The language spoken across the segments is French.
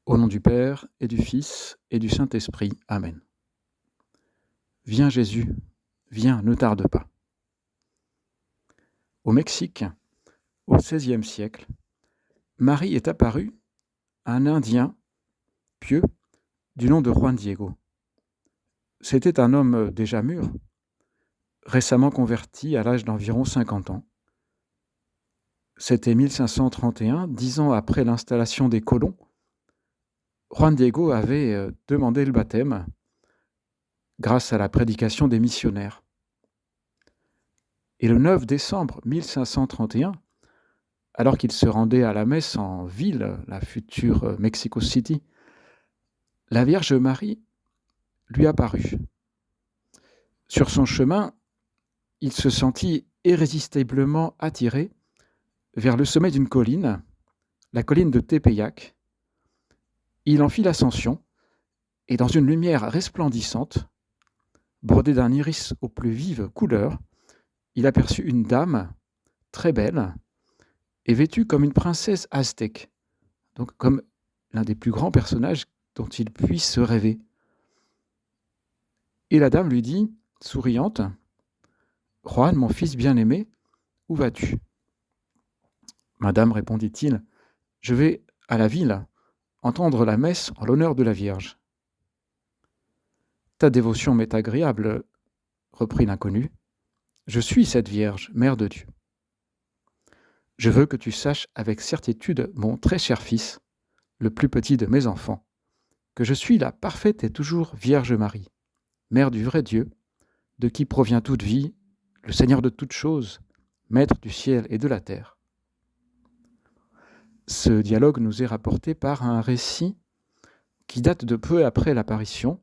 Au nom du Père, et du Fils, et du Saint-Esprit. Amen. Viens Jésus, viens, ne tarde pas. Au Mexique, au XVIe siècle, Marie est apparue à un Indien pieux du nom de Juan Diego. C'était un homme déjà mûr, récemment converti à l'âge d'environ 50 ans. C'était 1531, 10 ans après l'installation des colons. Juan Diego avait demandé le baptême grâce à la prédication des missionnaires. Et le 9 décembre 1531, alors qu'il se rendait à la messe en ville, la future Mexico City, la Vierge Marie lui apparut. Sur son chemin, il se sentit irrésistiblement attiré vers le sommet d'une colline, la colline de Tepeyac. Il en fit l'ascension, et dans une lumière resplendissante, bordée d'un iris aux plus vives couleurs, il aperçut une dame très belle et vêtue comme une princesse aztèque, donc comme l'un des plus grands personnages dont il puisse se rêver. Et la dame lui dit, souriante, « Juan, mon fils bien-aimé, où vas-tu » ? Madame, répondit-il, « Je vais à la ville entendre la messe en l'honneur de la Vierge. »« Ta dévotion m'est agréable, » reprit l'inconnu. « Je suis cette Vierge, Mère de Dieu. Je veux que tu saches avec certitude, mon très cher fils, le plus petit de mes enfants, que je suis la parfaite et toujours Vierge Marie, Mère du vrai Dieu, de qui provient toute vie, le Seigneur de toutes choses, Maître du ciel et de la terre. » Ce dialogue nous est rapporté par un récit qui date de peu après l'apparition,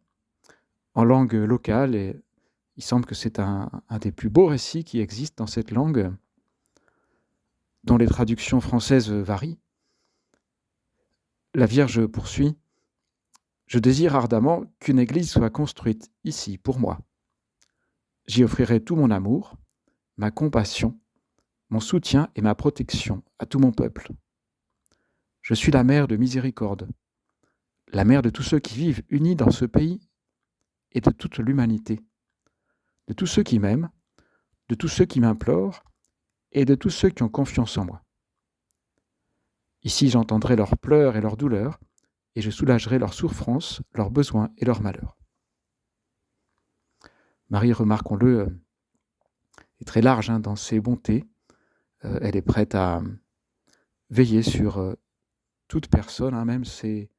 en langue locale, et il semble que c'est un des plus beaux récits qui existent dans cette langue, dont les traductions françaises varient. La Vierge poursuit, « Je désire ardemment qu'une église soit construite ici pour moi. J'y offrirai tout mon amour, ma compassion, mon soutien et ma protection à tout mon peuple. Je suis la mère de miséricorde, la mère de tous ceux qui vivent unis dans ce pays et de toute l'humanité, de tous ceux qui m'aiment, de tous ceux qui m'implorent et de tous ceux qui ont confiance en moi. Ici, j'entendrai leurs pleurs et leurs douleurs, et je soulagerai leurs souffrances, leurs besoins et leurs malheurs. » Marie, remarquons-le, est très large dans ses bontés. Elle est prête à veiller sur toute personne, même ces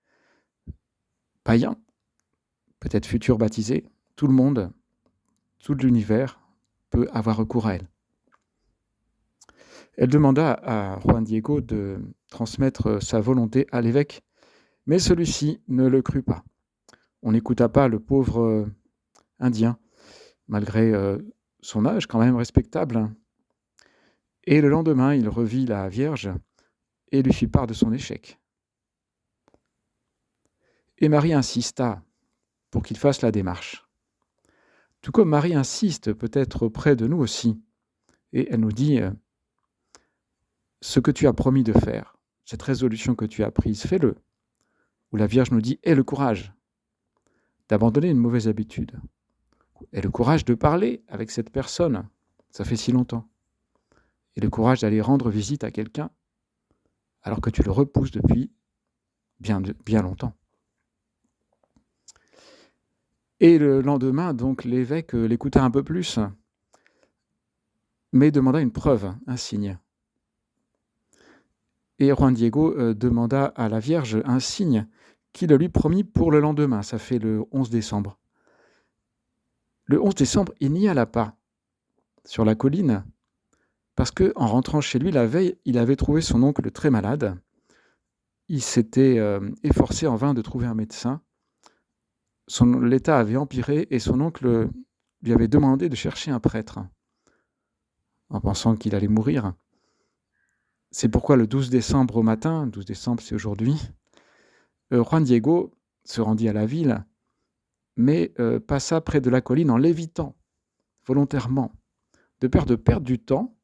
païens, peut-être futurs baptisés. Tout le monde, tout l'univers peut avoir recours à elle. Elle demanda à Juan Diego de transmettre sa volonté à l'évêque, mais celui-ci ne le crut pas. On n'écouta pas le pauvre Indien, malgré son âge quand même respectable. Et le lendemain, il revit la Vierge et lui fit part de son échec. Et Marie insista pour qu'il fasse la démarche. Tout comme Marie insiste peut-être auprès de nous aussi, et elle nous dit ce que tu as promis de faire, cette résolution que tu as prise, fais-le. Où la Vierge nous dit, aie le courage d'abandonner une mauvaise habitude, aie le courage de parler avec cette personne, ça fait si longtemps, et le courage d'aller rendre visite à quelqu'un alors que tu le repousses depuis bien longtemps. Et le lendemain, donc, l'évêque l'écouta un peu plus, mais demanda une preuve, un signe. Et Juan Diego demanda à la Vierge un signe qui le lui promit pour le lendemain, ça fait le 11 décembre. Le 11 décembre, il n'y alla pas sur la colline, parce qu'en rentrant chez lui la veille, il avait trouvé son oncle très malade. Il s'était efforcé en vain de trouver un médecin. L'état avait empiré et son oncle lui avait demandé de chercher un prêtre, en pensant qu'il allait mourir. C'est pourquoi le 12 décembre au matin, 12 décembre c'est aujourd'hui, Juan Diego se rendit à la ville, mais passa près de la colline en l'évitant, volontairement, de peur de perdre du temps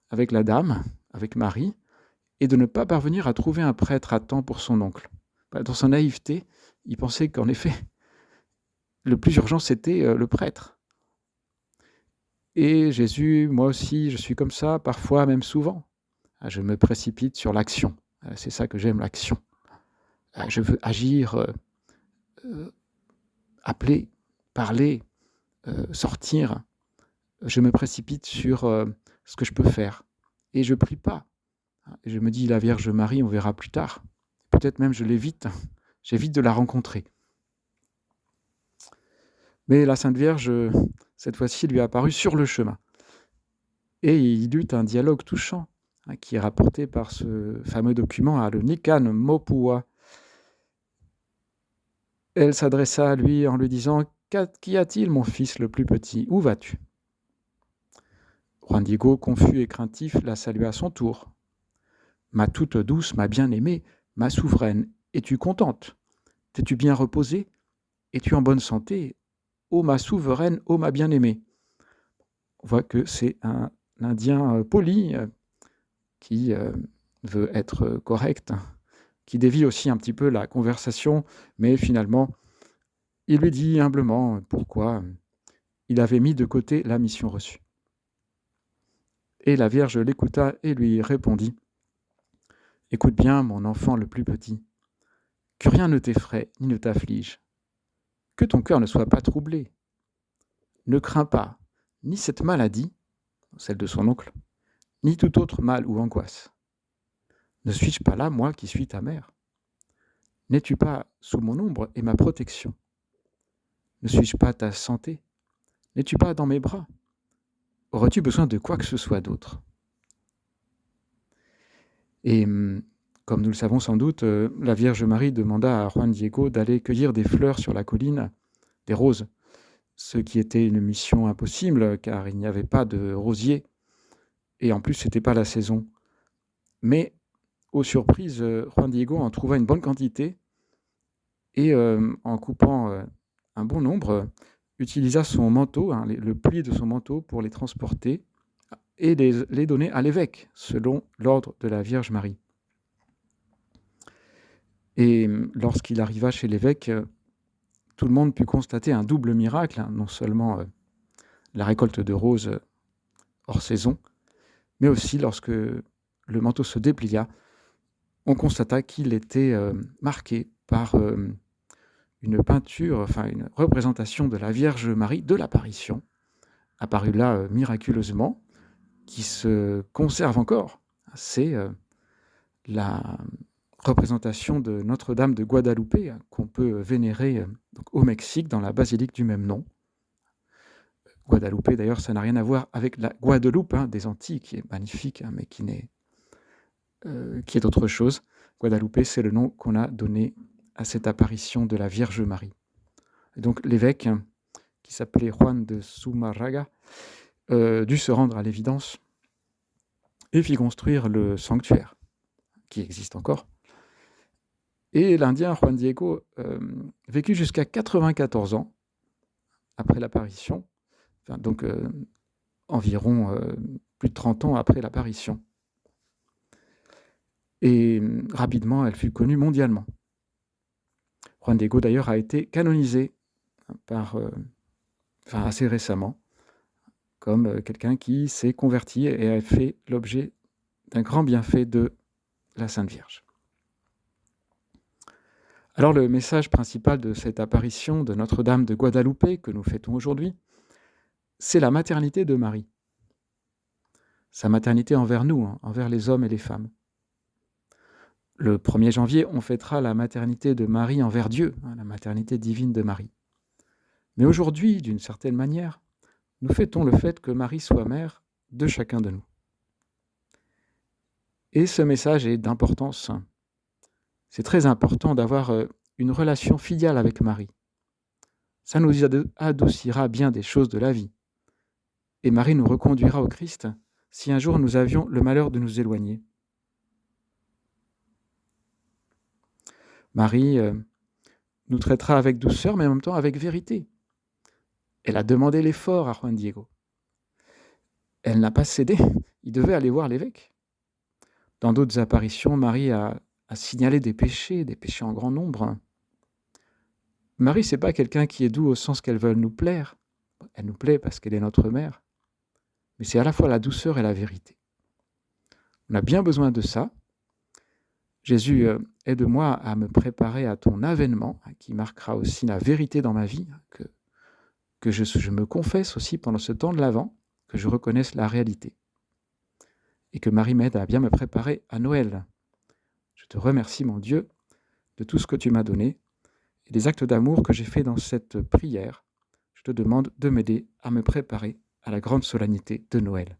avec la dame, avec Marie, et de ne pas parvenir à trouver un prêtre à temps pour son oncle. Dans son naïveté, il pensait qu'en effet, le plus urgent, c'était le prêtre. Et Jésus, moi aussi, je suis comme ça, parfois, même souvent. Je me précipite sur l'action. C'est ça que j'aime, l'action. Je veux agir, appeler, parler, sortir. Je me précipite sur ce que je peux faire. Et je prie pas. Et je me dis, la Vierge Marie, on verra plus tard. Peut-être même je l'évite. J'évite de la rencontrer. Mais la Sainte Vierge, cette fois-ci, lui est apparue sur le chemin. Et il eut un dialogue touchant, qui est rapporté par ce fameux document, le Nikan Mopua. Elle s'adressa à lui en lui disant « Qu'y a-t-il, mon fils le plus petit? Où vas-tu » Juan Diego, confus et craintif, la salua à son tour. « Ma toute douce, ma bien-aimée, ma souveraine, es-tu contente? T'es-tu bien reposée? Es-tu en bonne santé? Ô ma souveraine, ô ma bien-aimée » On voit que c'est un Indien poli qui veut être correct, qui dévie aussi un petit peu la conversation, mais finalement, il lui dit humblement pourquoi il avait mis de côté la mission reçue. Et la Vierge l'écouta et lui répondit « Écoute bien, mon enfant le plus petit, que rien ne t'effraie ni ne t'afflige, que ton cœur ne soit pas troublé. Ne crains pas ni cette maladie, celle de son oncle, ni tout autre mal ou angoisse. Ne suis-je pas là, moi qui suis ta mère? N'es-tu pas sous mon ombre et ma protection? Ne suis-je pas ta santé? N'es-tu pas dans mes bras? Aurais-tu besoin de quoi que ce soit d'autre? » Et comme nous le savons sans doute, la Vierge Marie demanda à Juan Diego d'aller cueillir des fleurs sur la colline, des roses, ce qui était une mission impossible car il n'y avait pas de rosiers et en plus ce n'était pas la saison. Mais aux surprises, Juan Diego en trouva une bonne quantité et en coupant un bon nombre, utilisa son manteau, le pli de son manteau pour les transporter et les donner à l'évêque, selon l'ordre de la Vierge Marie. Et lorsqu'il arriva chez l'évêque, tout le monde put constater un double miracle, non seulement la récolte de roses hors saison, mais aussi lorsque le manteau se déplia, on constata qu'il était marqué par une peinture, enfin une représentation de la Vierge Marie de l'apparition, apparue là miraculeusement, qui se conserve encore. C'est la représentation de Notre-Dame de Guadalupe qu'on peut vénérer donc, au Mexique dans la basilique du même nom. Guadalupe, d'ailleurs, ça n'a rien à voir avec la Guadeloupe des Antilles, qui est magnifique, mais qui est autre chose. Guadalupe, c'est le nom qu'on a donné à cette apparition de la Vierge Marie. Et donc l'évêque, qui s'appelait Juan de Zumarraga, dut se rendre à l'évidence et fit construire le sanctuaire, qui existe encore. Et l'Indien Juan Diego vécut jusqu'à 94 ans après l'apparition, donc environ plus de 30 ans après l'apparition. Et rapidement, elle fut connue mondialement. Juan Diego, d'ailleurs, a été canonisé assez récemment, comme quelqu'un qui s'est converti et a fait l'objet d'un grand bienfait de la Sainte Vierge. Alors le message principal de cette apparition de Notre-Dame de Guadalupe que nous fêtons aujourd'hui, c'est la maternité de Marie. Sa maternité envers nous, envers les hommes et les femmes. Le 1er janvier, on fêtera la maternité de Marie envers Dieu, la maternité divine de Marie. Mais aujourd'hui, d'une certaine manière, nous fêtons le fait que Marie soit mère de chacun de nous. Et ce message est d'importance. C'est très important d'avoir une relation filiale avec Marie. Ça nous adoucira bien des choses de la vie. Et Marie nous reconduira au Christ si un jour nous avions le malheur de nous éloigner. Marie nous traitera avec douceur, mais en même temps avec vérité. Elle a demandé l'effort à Juan Diego. Elle n'a pas cédé, il devait aller voir l'évêque. Dans d'autres apparitions, Marie a à signaler des péchés en grand nombre. Marie, c'est pas quelqu'un qui est doux au sens qu'elle veut nous plaire. Elle nous plaît parce qu'elle est notre mère. Mais c'est à la fois la douceur et la vérité. On a bien besoin de ça. Jésus, aide-moi à me préparer à ton avènement, qui marquera aussi la vérité dans ma vie, que je me confesse aussi pendant ce temps de l'Avent, que je reconnaisse la réalité. Et que Marie m'aide à bien me préparer à Noël. Je te remercie, mon Dieu, de tout ce que tu m'as donné et des actes d'amour que j'ai faits dans cette prière. Je te demande de m'aider à me préparer à la grande solennité de Noël.